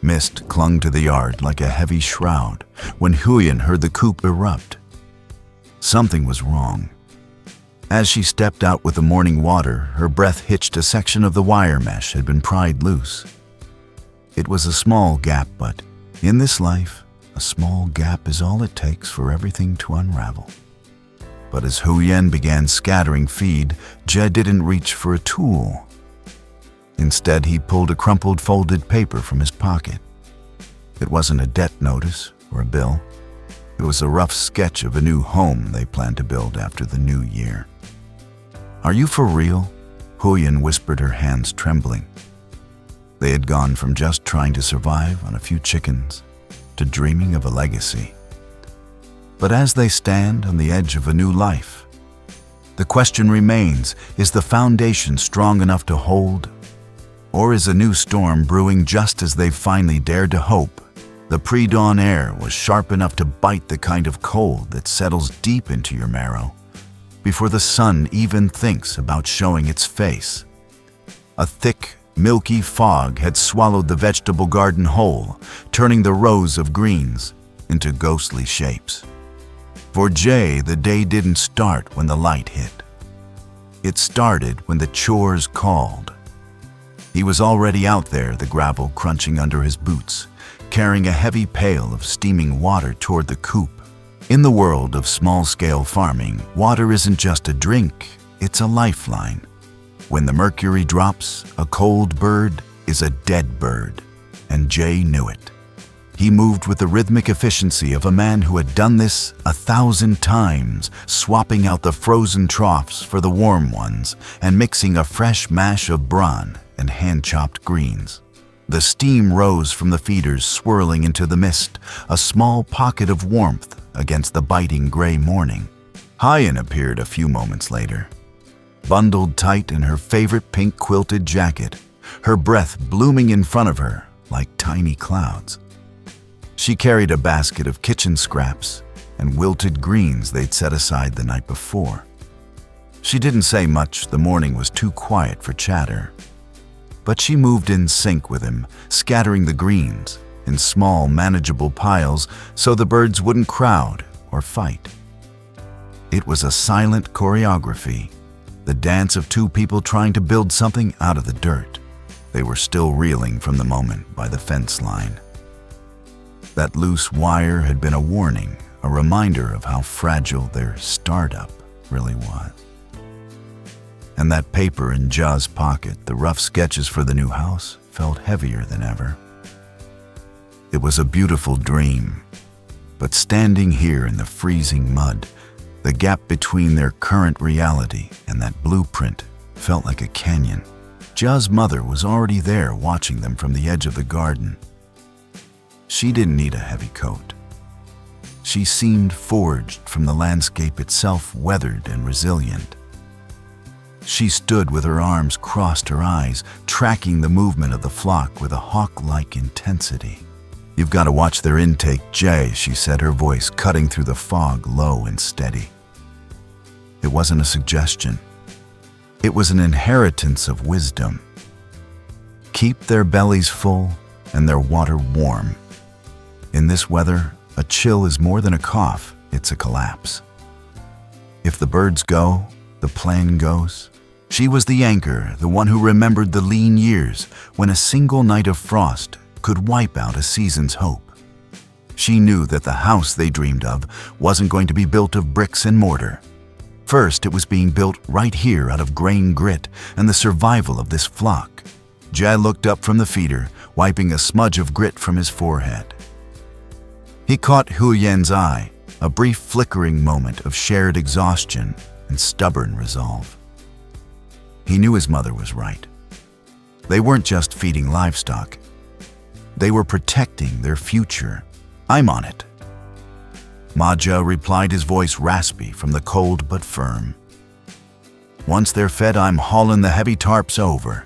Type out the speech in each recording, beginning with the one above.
Mist clung to the yard like a heavy shroud when Huyen heard the coop erupt. Something was wrong. As she stepped out with the morning water, her breath hitched. A section of the wire mesh had been pried loose. It was a small gap, but in this life, a small gap is all it takes for everything to unravel. But as Huyen began scattering feed, Jie didn't reach for a tool. Instead, he pulled a crumpled folded paper from his pocket. It wasn't a debt notice or a bill. It was a rough sketch of a new home they planned to build after the new year. "Are you for real?" Huyen whispered, her hands trembling. They had gone from just trying to survive on a few chickens to dreaming of a legacy. But as they stand on the edge of a new life, the question remains, is the foundation strong enough to hold? Or is a new storm brewing just as they've finally dared to hope? The pre-dawn air was sharp enough to bite, the kind of cold that settles deep into your marrow before the sun even thinks about showing its face. A thick, milky fog had swallowed the vegetable garden whole, turning the rows of greens into ghostly shapes. For Jie, the day didn't start when the light hit. It started when the chores called. He was already out there, the gravel crunching under his boots, carrying a heavy pail of steaming water toward the coop. In the world of small-scale farming, water isn't just a drink, it's a lifeline. When the mercury drops, a cold bird is a dead bird, and Jie knew it. He moved with the rhythmic efficiency of a man who had done this 1,000 times, swapping out the frozen troughs for the warm ones and mixing a fresh mash of bran and hand-chopped greens. The steam rose from the feeders, swirling into the mist, a small pocket of warmth against the biting gray morning. Huyen appeared a few moments later, bundled tight in her favorite pink quilted jacket, her breath blooming in front of her like tiny clouds. She carried a basket of kitchen scraps and wilted greens they'd set aside the night before. She didn't say much, the morning was too quiet for chatter. But she moved in sync with him, scattering the greens in small, manageable piles so the birds wouldn't crowd or fight. It was a silent choreography, the dance of two people trying to build something out of the dirt. They were still reeling from the moment by the fence line. That loose wire had been a warning, a reminder of how fragile their startup really was. And that paper in Jia's pocket, the rough sketches for the new house, felt heavier than ever. It was a beautiful dream, but standing here in the freezing mud, the gap between their current reality and that blueprint felt like a canyon. Jia's mother was already there, watching them from the edge of the garden. She didn't need a heavy coat. She seemed forged from the landscape itself, weathered and resilient. She stood with her arms crossed, her eyes tracking the movement of the flock with a hawk-like intensity. "You've got to watch their intake, Jie," she said, her voice cutting through the fog, low and steady. It wasn't a suggestion. It was an inheritance of wisdom. Keep their bellies full and their water warm. In this weather, a chill is more than a cough, it's a collapse. If the birds go, the plan goes. She was the anchor, the one who remembered the lean years when a single night of frost could wipe out a season's hope. She knew that the house they dreamed of wasn't going to be built of bricks and mortar. First, it was being built right here out of grain grit and the survival of this flock. Jie looked up from the feeder, wiping a smudge of grit from his forehead. He caught Huyen's eye, a brief flickering moment of shared exhaustion and stubborn resolve. He knew his mother was right. They weren't just feeding livestock. They were protecting their future. "I'm on it." Ma Jie replied, his voice raspy from the cold but firm. "Once they're fed, I'm hauling the heavy tarps over.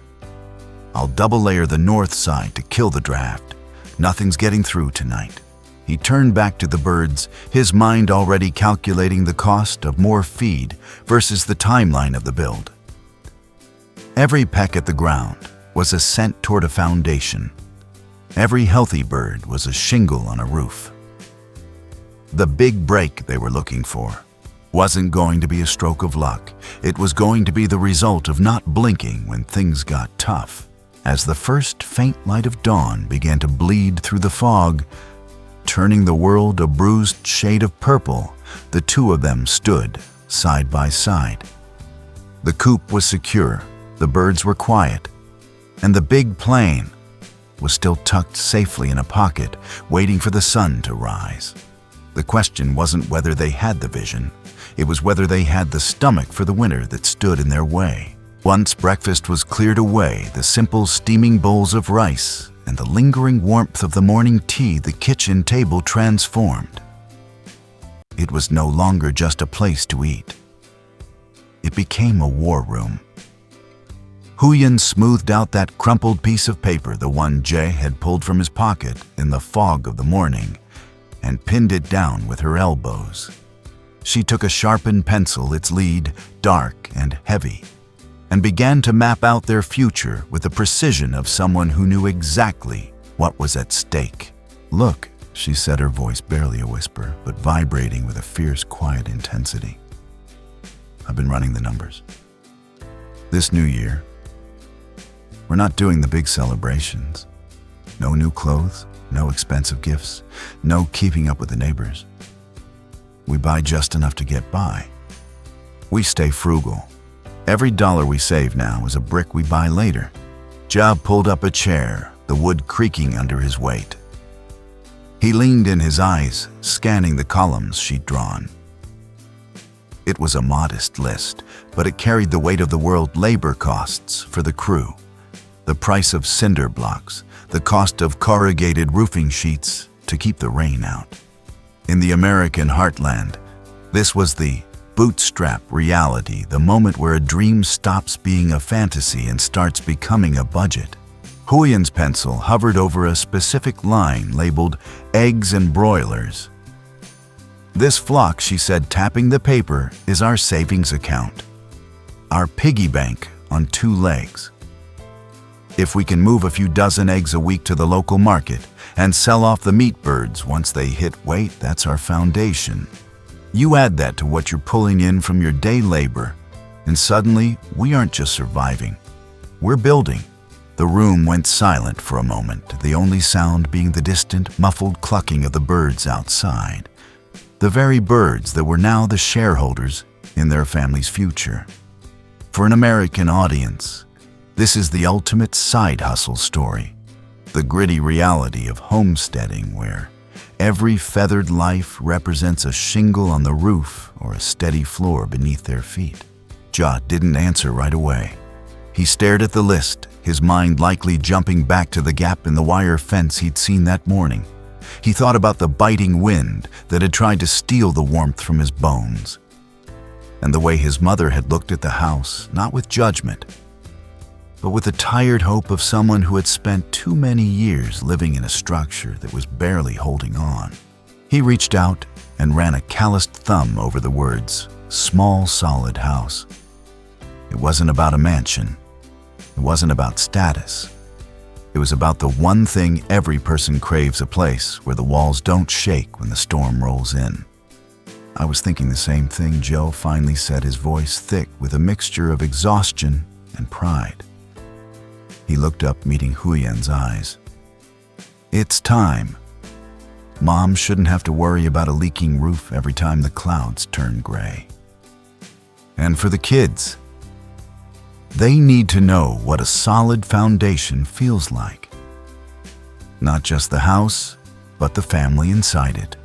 I'll double layer the north side to kill the draft. Nothing's getting through tonight." He turned back to the birds, his mind already calculating the cost of more feed versus the timeline of the build. Every peck at the ground was a scent toward a foundation. Every healthy bird was a shingle on a roof. The big break they were looking for wasn't going to be a stroke of luck. It was going to be the result of not blinking when things got tough. As the first faint light of dawn began to bleed through the fog, turning the world a bruised shade of purple, the two of them stood side by side. The coop was secure, the birds were quiet, and the big plane was still tucked safely in a pocket, waiting for the sun to rise. The question wasn't whether they had the vision, it was whether they had the stomach for the winter that stood in their way. Once breakfast was cleared away, the simple steaming bowls of rice and the lingering warmth of the morning tea, the kitchen table transformed. It was no longer just a place to eat. It became a war room. Huyen smoothed out that crumpled piece of paper, the one Jay had pulled from his pocket in the fog of the morning, and pinned it down with her elbows. She took a sharpened pencil, its lead dark and heavy, and began to map out their future with the precision of someone who knew exactly what was at stake. "Look," she said, her voice barely a whisper, but vibrating with a fierce, quiet intensity. "I've been running the numbers. This new year, we're not doing the big celebrations. No new clothes, no expensive gifts, no keeping up with the neighbors. We buy just enough to get by. We stay frugal. Every dollar we save now is a brick we buy later." Job pulled up a chair, the wood creaking under his weight. He leaned in, his eyes scanning the columns she'd drawn. It was a modest list, but it carried the weight of the world: labor costs for the crew, the price of cinder blocks, the cost of corrugated roofing sheets to keep the rain out. In the American heartland, this was the bootstrap reality, the moment where a dream stops being a fantasy and starts becoming a budget. Huyen's pencil hovered over a specific line labeled eggs and broilers. "This flock," she said, tapping the paper, "is our savings account, our piggy bank on two legs. If we can move a few dozen eggs a week to the local market and sell off the meat birds once they hit weight, that's our foundation. You add that to what you're pulling in from your day labor, and suddenly we aren't just surviving, we're building." The room went silent for a moment, the only sound being the distant, muffled clucking of the birds outside. The very birds that were now the shareholders in their family's future. For an American audience, this is the ultimate side hustle story, the gritty reality of homesteading, where every feathered life represents a shingle on the roof or a steady floor beneath their feet. Ja didn't answer right away. He stared at the list, his mind likely jumping back to the gap in the wire fence he'd seen that morning. He thought about the biting wind that had tried to steal the warmth from his bones, and the way his mother had looked at the house, not with judgment, but with the tired hope of someone who had spent too many years living in a structure that was barely holding on. He reached out and ran a calloused thumb over the words, "small solid house." It wasn't about a mansion. It wasn't about status. It was about the one thing every person craves: a place where the walls don't shake when the storm rolls in. "I was thinking the same thing," Joe finally said, his voice thick with a mixture of exhaustion and pride. He looked up, meeting Huyen's eyes. "It's time. Mom shouldn't have to worry about a leaking roof every time the clouds turn gray. And for the kids, they need to know what a solid foundation feels like. Not just the house, but the family inside it."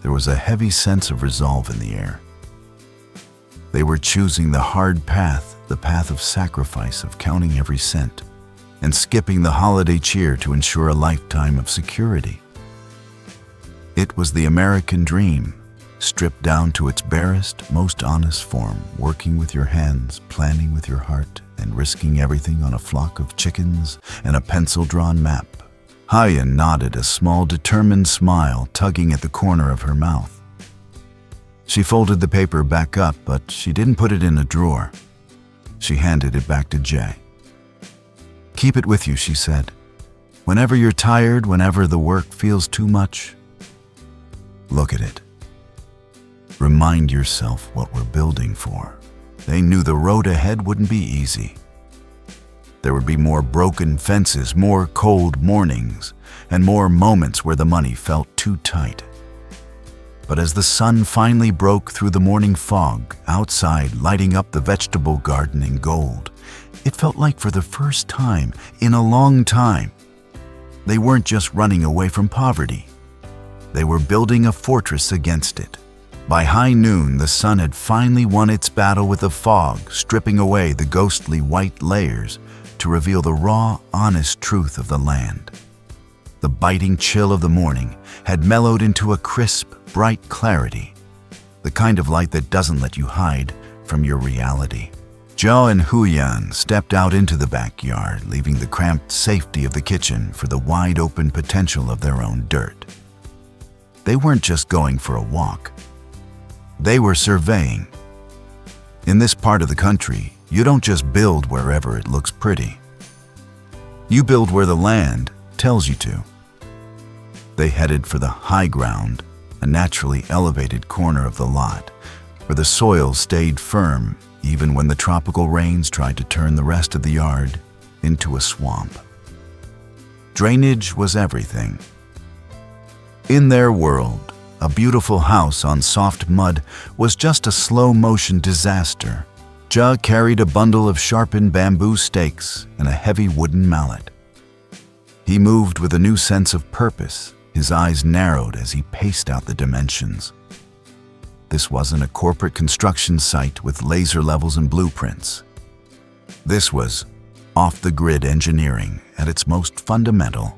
There was a heavy sense of resolve in the air. They were choosing the hard path, the path of sacrifice, of counting every cent, and skipping the holiday cheer to ensure a lifetime of security. It was the American dream, stripped down to its barest, most honest form, working with your hands, planning with your heart, and risking everything on a flock of chickens and a pencil-drawn map. Huyen nodded, a small, determined smile tugging at the corner of her mouth. She folded the paper back up, but she didn't put it in a drawer. She handed it back to Jay. "Keep it with you," she said. Whenever you're tired, whenever the work feels too much, look at it. Remind yourself what we're building for. They knew the road ahead wouldn't be easy. There would be more broken fences, more cold mornings, and more moments where the money felt too tight. But as the sun finally broke through the morning fog outside, lighting up the vegetable garden in gold, it felt like for the first time in a long time, they weren't just running away from poverty. They were building a fortress against it. By high noon, the sun had finally won its battle with the fog, stripping away the ghostly white layers to reveal the raw, honest truth of the land. The biting chill of the morning had mellowed into a crisp, bright clarity, the kind of light that doesn't let you hide from your reality. Zhao and Huyen stepped out into the backyard, leaving the cramped safety of the kitchen for the wide-open potential of their own dirt. They weren't just going for a walk. They were surveying. In this part of the country, you don't just build wherever it looks pretty. You build where the land tells you to. They headed for the high ground, a naturally elevated corner of the lot, where the soil stayed firm even when the tropical rains tried to turn the rest of the yard into a swamp. Drainage was everything. In their world, a beautiful house on soft mud was just a slow-motion disaster. Zhe carried a bundle of sharpened bamboo stakes and a heavy wooden mallet. He moved with a new sense of purpose, his eyes narrowed as he paced out the dimensions. This wasn't a corporate construction site with laser levels and blueprints. This was off-the-grid engineering at its most fundamental.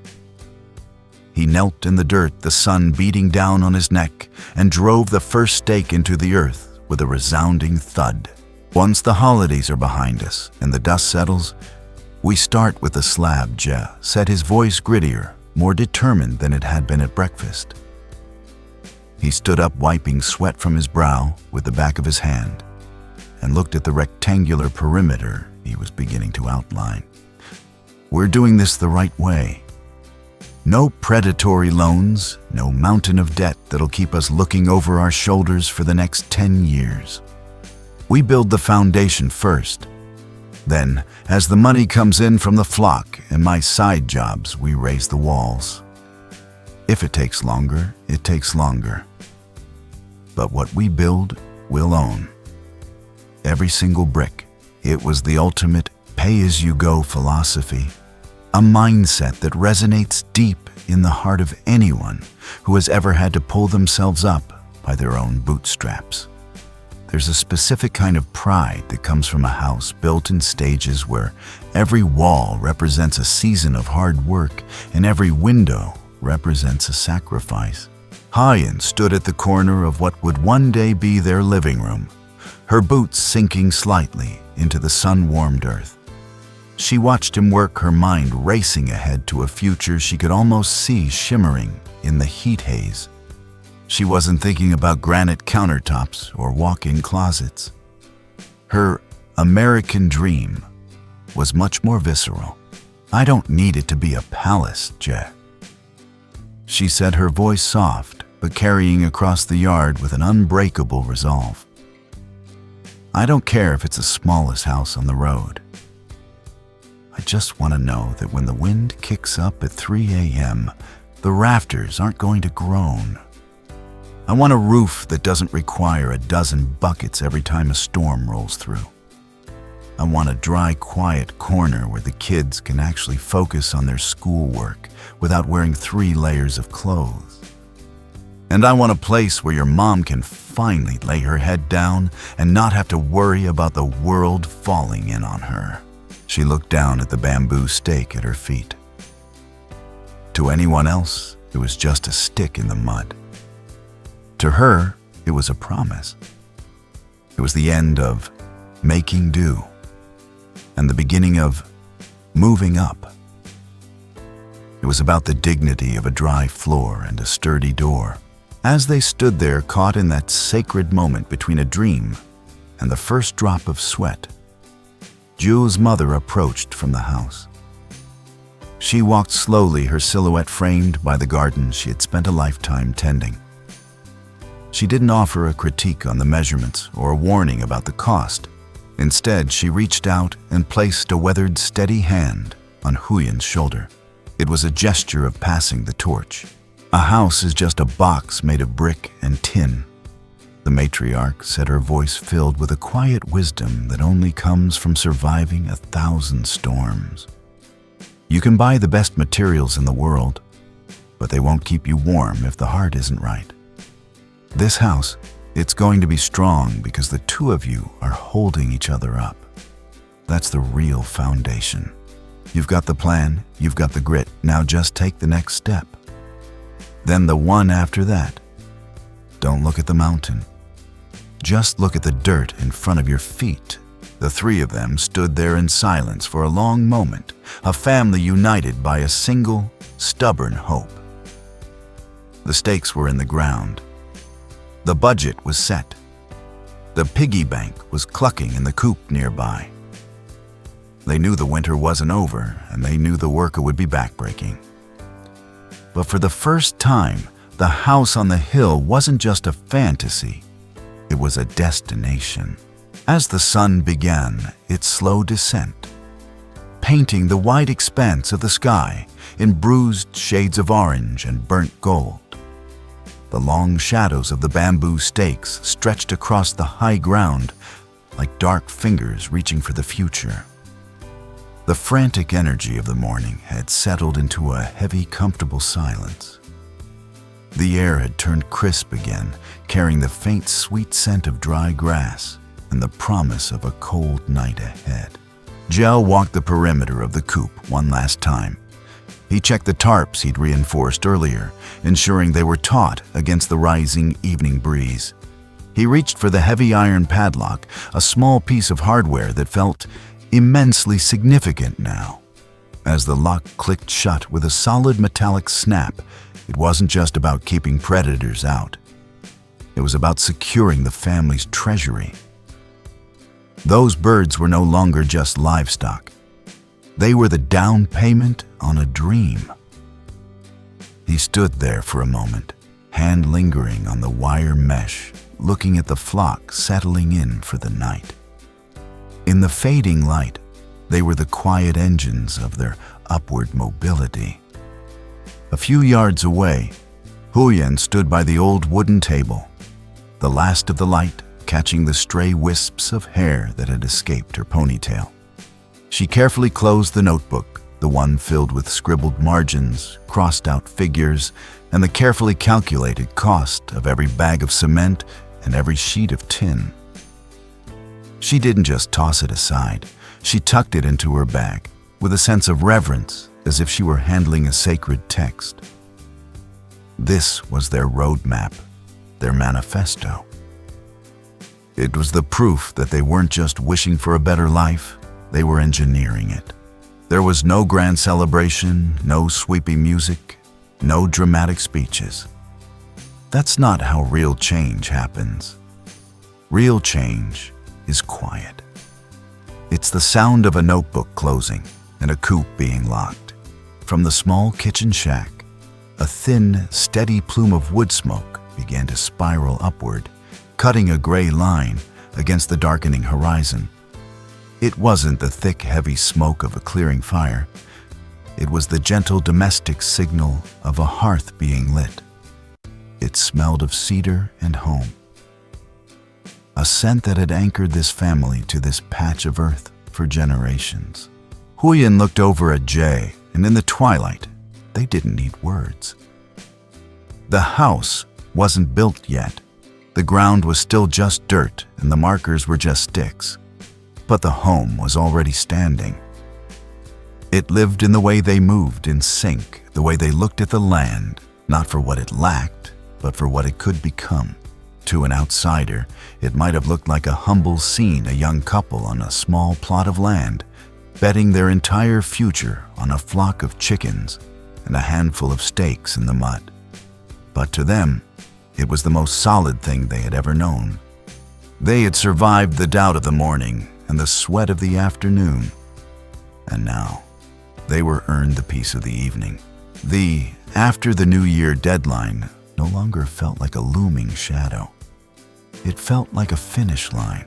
He knelt in the dirt, the sun beating down on his neck, and drove the first stake into the earth with a resounding thud. Once the holidays are behind us and the dust settles, we start with the slab, Zhe said, his voice grittier, more determined than it had been at breakfast. He stood up, wiping sweat from his brow with the back of his hand, and looked at the rectangular perimeter he was beginning to outline. We're doing this the right way. No predatory loans, no mountain of debt that'll keep us looking over our shoulders for the next 10 years. We build the foundation first. Then, as the money comes in from the flock and my side jobs, we raise the walls. If it takes longer, it takes longer. But what we build, we'll own. Every single brick. It was the ultimate pay-as-you-go philosophy. A mindset that resonates deep in the heart of anyone who has ever had to pull themselves up by their own bootstraps. There's a specific kind of pride that comes from a house built in stages where every wall represents a season of hard work and every window represents a sacrifice. Huyen stood at the corner of what would one day be their living room, her boots sinking slightly into the sun-warmed earth. She watched him work, her mind racing ahead to a future she could almost see shimmering in the heat haze. She wasn't thinking about granite countertops or walk-in closets. Her American dream was much more visceral. I don't need it to be a palace, Zhe, she said, her voice soft but carrying across the yard with an unbreakable resolve. I don't care if it's the smallest house on the road. I just want to know that when the wind kicks up at 3 a.m., the rafters aren't going to groan. I want a roof that doesn't require a dozen buckets every time a storm rolls through. I want a dry, quiet corner where the kids can actually focus on their schoolwork without wearing 3 layers of clothes. And I want a place where your mom can finally lay her head down and not have to worry about the world falling in on her. She looked down at the bamboo stake at her feet. To anyone else, it was just a stick in the mud. To her, it was a promise. It was the end of making do and the beginning of moving up. It was about the dignity of a dry floor and a sturdy door. As they stood there, caught in that sacred moment between a dream and the first drop of sweat, Zhu's mother approached from the house. She walked slowly, her silhouette framed by the garden she had spent a lifetime tending. She didn't offer a critique on the measurements or a warning about the cost. Instead, she reached out and placed a weathered, steady hand on Huyen's shoulder. It was a gesture of passing the torch. A house is just a box made of brick and tin. The matriarch said, her voice filled with a quiet wisdom that only comes from surviving 1,000 storms. You can buy the best materials in the world, but they won't keep you warm if the heart isn't right. This house, it's going to be strong because the two of you are holding each other up. That's the real foundation. You've got the plan, you've got the grit, now just take the next step. Then the one after that. Don't look at the mountain. Just look at the dirt in front of your feet. The three of them stood there in silence for a long moment, a family united by a single, stubborn hope. The stakes were in the ground. The budget was set. The piggy bank was clucking in the coop nearby. They knew the winter wasn't over, and they knew the worker would be backbreaking. But for the first time, the house on the hill wasn't just a fantasy. It was a destination. As the sun began its slow descent, painting the wide expanse of the sky in bruised shades of orange and burnt gold, the long shadows of the bamboo stakes stretched across the high ground like dark fingers reaching for the future. The frantic energy of the morning had settled into a heavy, comfortable silence. The air had turned crisp again, carrying the faint, sweet scent of dry grass and the promise of a cold night ahead. Gel walked the perimeter of the coop one last time. He checked the tarps he'd reinforced earlier, ensuring they were taut against the rising evening breeze. He reached for the heavy iron padlock, a small piece of hardware that felt immensely significant now. As the lock clicked shut with a solid metallic snap, it wasn't just about keeping predators out. It was about securing the family's treasury. Those birds were no longer just livestock. They were the down payment on a dream. He stood there for a moment, hand lingering on the wire mesh, looking at the flock settling in for the night. In the fading light, they were the quiet engines of their upward mobility. A few yards away, Huyen stood by the old wooden table, the last of the light catching the stray wisps of hair that had escaped her ponytail. She carefully closed the notebook, the one filled with scribbled margins, crossed-out figures, and the carefully calculated cost of every bag of cement and every sheet of tin. She didn't just toss it aside. She tucked it into her bag with a sense of reverence, as if she were handling a sacred text. This was their roadmap, their manifesto. It was the proof that they weren't just wishing for a better life, they were engineering it. There was no grand celebration, no sweeping music, no dramatic speeches. That's not how real change happens. Real change is quiet. It's the sound of a notebook closing and a coop being locked. From the small kitchen shack, a thin, steady plume of wood smoke began to spiral upward, cutting a gray line against the darkening horizon. It wasn't the thick, heavy smoke of a clearing fire. It was the gentle domestic signal of a hearth being lit. It smelled of cedar and home. A scent that had anchored this family to this patch of earth for generations. Huyen looked over at Jay, and in the twilight, they didn't need words. The house wasn't built yet. The ground was still just dirt, and the markers were just sticks. But the home was already standing. It lived in the way they moved in sync, the way they looked at the land, not for what it lacked, but for what it could become. To an outsider, it might have looked like a humble scene, a young couple on a small plot of land, betting their entire future on a flock of chickens and a handful of stakes in the mud. But to them, it was the most solid thing they had ever known. They had survived the doubt of the morning and the sweat of the afternoon. And now, They were earned the peace of the evening. The after the New Year deadline no longer felt like a looming shadow. It felt like a finish line.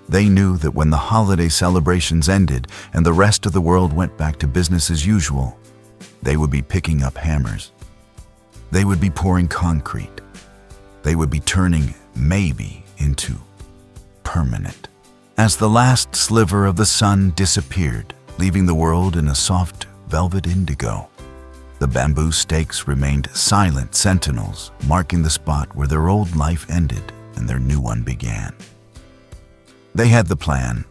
They knew that when the holiday celebrations ended and the rest of the world went back to business as usual, they would be picking up hammers. They would be pouring concrete. They would be turning maybe into permanent. As the last sliver of the sun disappeared, leaving the world in a soft velvet indigo, the bamboo stakes remained silent sentinels, marking the spot where their old life ended and their new one began. They had the plan.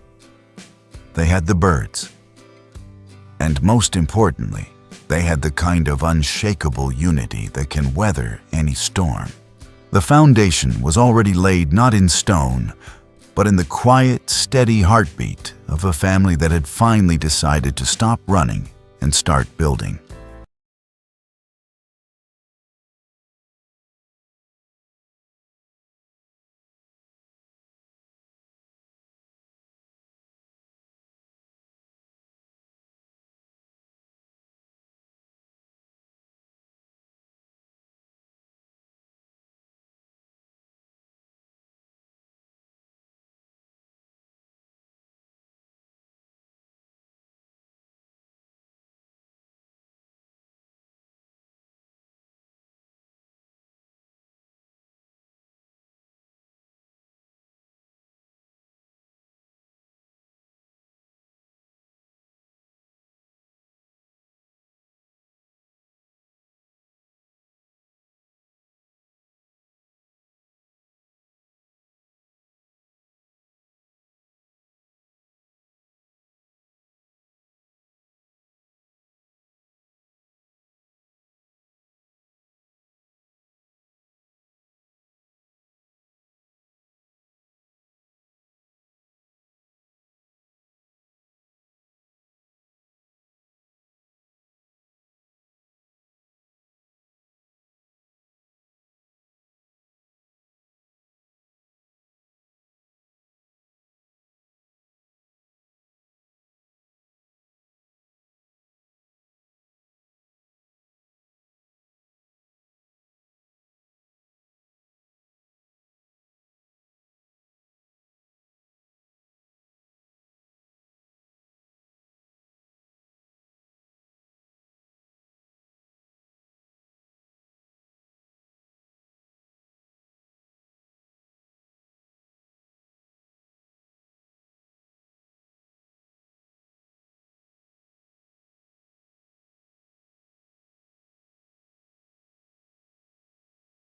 They had the birds. And most importantly, they had the kind of unshakable unity that can weather any storm. The foundation was already laid not in stone, but in the quiet, steady heartbeat of a family that had finally decided to stop running and start building.